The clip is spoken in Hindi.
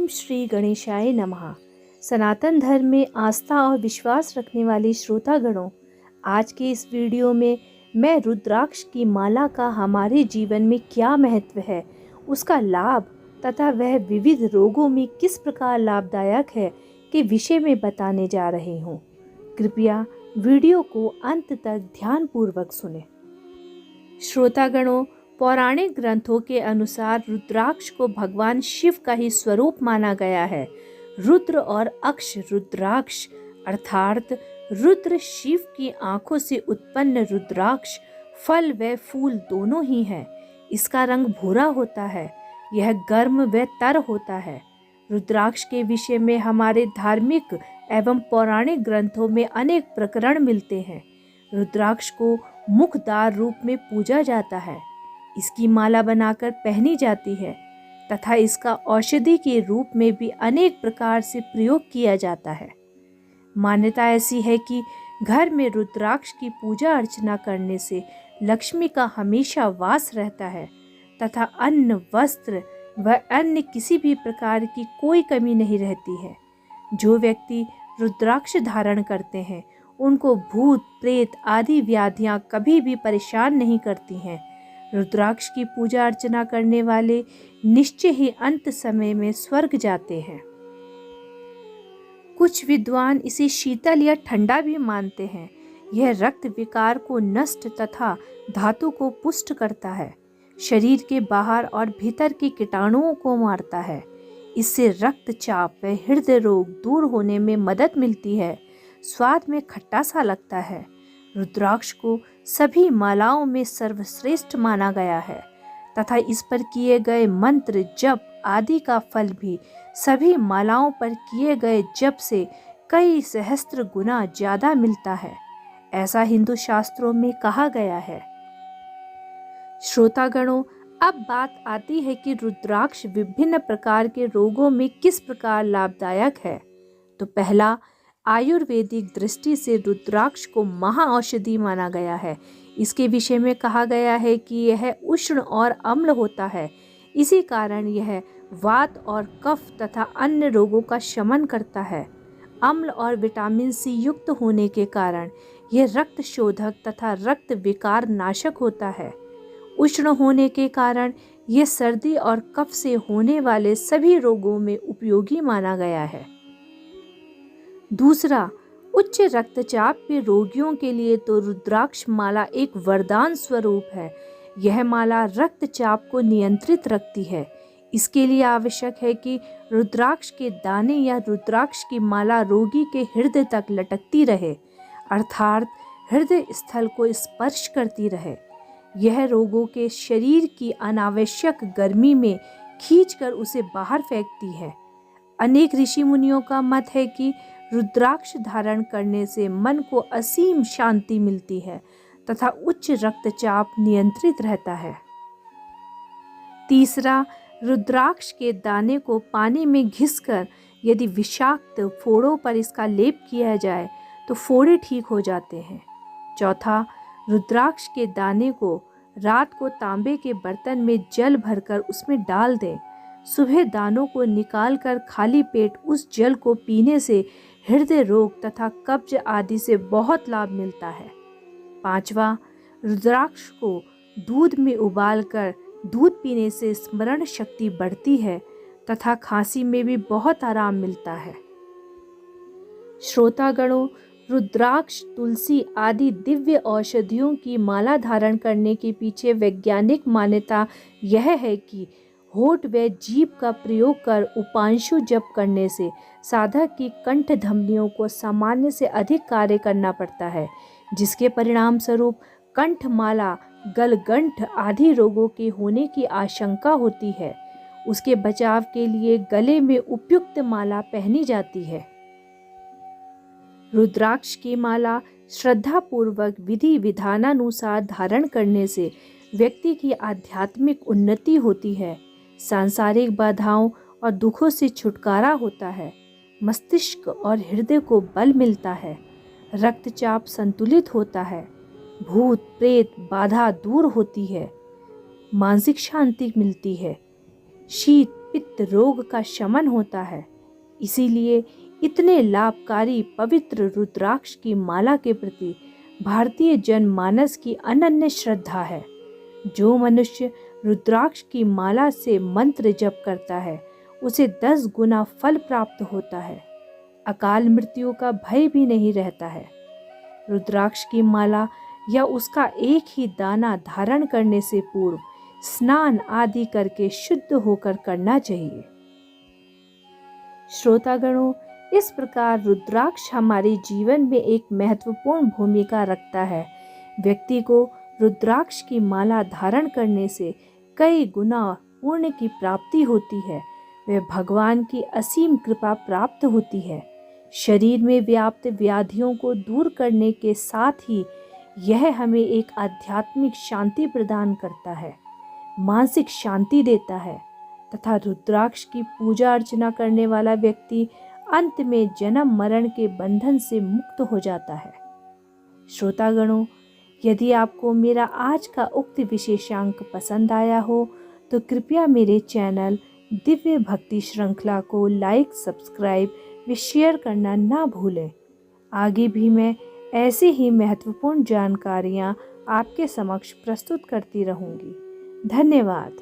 ओम श्री गणेशाय नमः। सनातन धर्म में आस्था और विश्वास रखने वाले श्रोतागणों, आज के इस वीडियो में मैं रुद्राक्ष की माला का हमारे जीवन में क्या महत्व है, उसका लाभ तथा वह विविध रोगों में किस प्रकार लाभदायक है के विषय में बताने जा रही हूँ। कृपया वीडियो को अंत तक ध्यानपूर्वक सुनें। श्रोतागणों, पौराणिक ग्रंथों के अनुसार रुद्राक्ष को भगवान शिव का ही स्वरूप माना गया है। रुद्र और अक्ष रुद्राक्ष अर्थात रुद्र शिव की आंखों से उत्पन्न रुद्राक्ष फल व फूल दोनों ही है। इसका रंग भूरा होता है, यह गर्म व तर होता है। रुद्राक्ष के विषय में हमारे धार्मिक एवं पौराणिक ग्रंथों में अनेक प्रकरण मिलते हैं। रुद्राक्ष को मुखदार रूप में पूजा जाता है, इसकी माला बनाकर पहनी जाती है तथा इसका औषधि के रूप में भी अनेक प्रकार से प्रयोग किया जाता है। मान्यता ऐसी है कि घर में रुद्राक्ष की पूजा अर्चना करने से लक्ष्मी का हमेशा वास रहता है तथा अन्न, वस्त्र व अन्य किसी भी प्रकार की कोई कमी नहीं रहती है। जो व्यक्ति रुद्राक्ष धारण करते हैं उनको भूत प्रेत आदि व्याधियां कभी भी परेशान नहीं करती हैं। रुद्राक्ष की पूजा अर्चना करने वाले निश्चय ही अंत समय में स्वर्ग जाते हैं। कुछ विद्वान इसे शीतल या ठंडा भी मानते हैं। यह रक्त विकार को नष्ट तथा धातु को पुष्ट करता है, शरीर के बाहर और भीतर के कीटाणुओं को मारता है। इससे रक्तचाप व हृदय रोग दूर होने में मदद मिलती है। स्वाद में खट्टा सा लगता है। रुद्राक्ष को सभी मालाओं में सर्वश्रेष्ठ माना गया है तथा इस पर किए गए मंत्र जप आदि का फल भी सभी मालाओं पर किए गए जप से कई सहस्त्र गुना ज्यादा मिलता है, ऐसा हिंदू शास्त्रों में कहा गया है। श्रोतागणों, अब बात आती है कि रुद्राक्ष विभिन्न प्रकार के रोगों में किस प्रकार लाभदायक है। तो पहला, आयुर्वेदिक दृष्टि से रुद्राक्ष को महाऔषधि माना गया है। इसके विषय में कहा गया है कि यह उष्ण और अम्ल होता है, इसी कारण यह वात और कफ तथा अन्य रोगों का शमन करता है। अम्ल और विटामिन सी युक्त होने के कारण यह रक्त शोधक तथा रक्त विकार नाशक होता है। उष्ण होने के कारण यह सर्दी और कफ से होने वाले सभी रोगों में उपयोगी माना गया है। दूसरा, उच्च रक्तचाप के रोगियों के लिए तो रुद्राक्ष माला एक वरदान स्वरूप है। यह माला रक्तचाप को नियंत्रित रखती है। इसके लिए आवश्यक है कि रुद्राक्ष के दाने या रुद्राक्ष की माला रोगी के हृदय तक लटकती रहे, अर्थात हृदय स्थल को स्पर्श करती रहे। यह रोगों के शरीर की अनावश्यक गर्मी में खींचकर उसे बाहर फेंकती है। अनेक ऋषि मुनियों का मत है कि रुद्राक्ष धारण करने से मन को असीम शांति मिलती है तथा उच्च रक्तचाप नियंत्रित रहता है। तीसरा, रुद्राक्ष के दाने को पानी में घिसकर यदि विषाक्त फोड़ों पर इसका लेप किया जाए तो फोड़े ठीक हो जाते हैं। चौथा, रुद्राक्ष के दाने को रात को तांबे के बर्तन में जल भरकर उसमें डाल दें। सुबह दानों को निकालकर खाली पेट उस जल को पीने से हृदय रोग तथा कब्ज आदि से बहुत लाभ मिलता है। पांचवा, रुद्राक्ष को दूध में उबालकर दूध पीने से स्मरण शक्ति बढ़ती है तथा खांसी में भी बहुत आराम मिलता है। श्रोतागणों, रुद्राक्ष, तुलसी आदि दिव्य औषधियों की माला धारण करने के पीछे वैज्ञानिक मान्यता यह है कि होठ व जीभ का प्रयोग कर उपांशु जप करने से साधक की कंठ धमनियों को सामान्य से अधिक कार्य करना पड़ता है, जिसके परिणाम स्वरूप कंठमाला, गलगंठ आदि रोगों के होने की आशंका होती है। उसके बचाव के लिए गले में उपयुक्त माला पहनी जाती है। रुद्राक्ष की माला श्रद्धापूर्वक विधि विधानानुसार धारण करने से व्यक्ति की आध्यात्मिक उन्नति होती है, सांसारिक बाधाओं और दुखों से छुटकारा होता है, मस्तिष्क और हृदय को बल मिलता है, रक्तचाप संतुलित होता है, भूत प्रेत बाधा दूर होती है, मानसिक शांति मिलती है, शीत पित्त रोग का शमन होता है। इसीलिए इतने लाभकारी पवित्र रुद्राक्ष की माला के प्रति भारतीय जनमानस की अनन्य श्रद्धा है। जो मनुष्य रुद्राक्ष की माला से मंत्र जप करता है उसे 10 गुना फल प्राप्त होता है। अकाल मृत्यु का भय भी नहीं रहता है। रुद्राक्ष की माला या उसका एक ही दाना धारण करने से पूर्व स्नान आदि करके शुद्ध होकर करना चाहिए। श्रोतागणों, इस प्रकार रुद्राक्ष हमारे जीवन में एक महत्वपूर्ण भूमिका रखता है। व्यक्ति को रुद्राक्ष की माला धारण करने से कई गुना पुण्य की प्राप्ति होती है। वह भगवान की असीम कृपा प्राप्त होती है। शरीर में व्याप्त व्याधियों को दूर करने के साथ ही यह हमें एक आध्यात्मिक शांति प्रदान करता है, मानसिक शांति देता है तथा रुद्राक्ष की पूजा अर्चना करने वाला व्यक्ति अंत में जन्म मरण के बंधन से मुक्त हो जाता है। श्रोतागणों, यदि आपको मेरा आज का उक्त विशेषांक पसंद आया हो तो कृपया मेरे चैनल दिव्य भक्ति श्रृंखला को लाइक, सब्सक्राइब व शेयर करना ना भूलें। आगे भी मैं ऐसे ही महत्वपूर्ण जानकारियाँ आपके समक्ष प्रस्तुत करती रहूँगी। धन्यवाद।